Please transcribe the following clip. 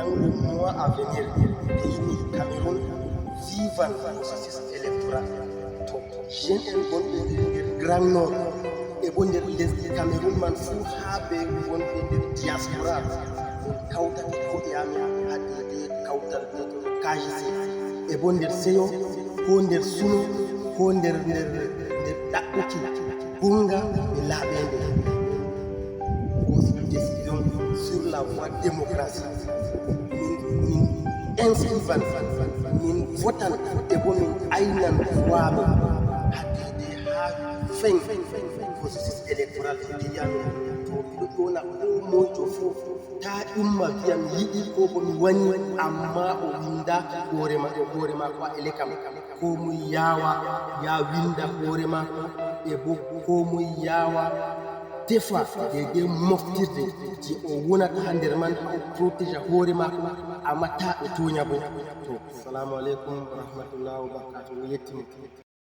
dans le mois à venir pays Cameroun vivant le processus électoral to jeune en gonɓe nder grand nord e bo nder lesdi Cameroun man fuu haa ɓe wonɓe nder diaspora kawtata ko'e amen haa deede kawtal KGC e bo nder seyo ko nder suno ko nder ɗaɓɓuki gonga e laaɓende décision sur la voie démocratique min inscrivan min votan e bo min aynan waaɓe haddede haa fen processus électoral ndiyami to miɗo ƴona ko moyto fof ta ɗumma wiyam yiɗi ko bo mi wañi amma o winda hoore maako a elekam ko muy yaawa ya winda hoore maako e bo ko muy yaawa tefa de moftirde je o wonata ha nder man ha o protégea hoore maako amma ta o toña bo to assalamu aleykum wa rahmatullahi wa barakatuh mi yettini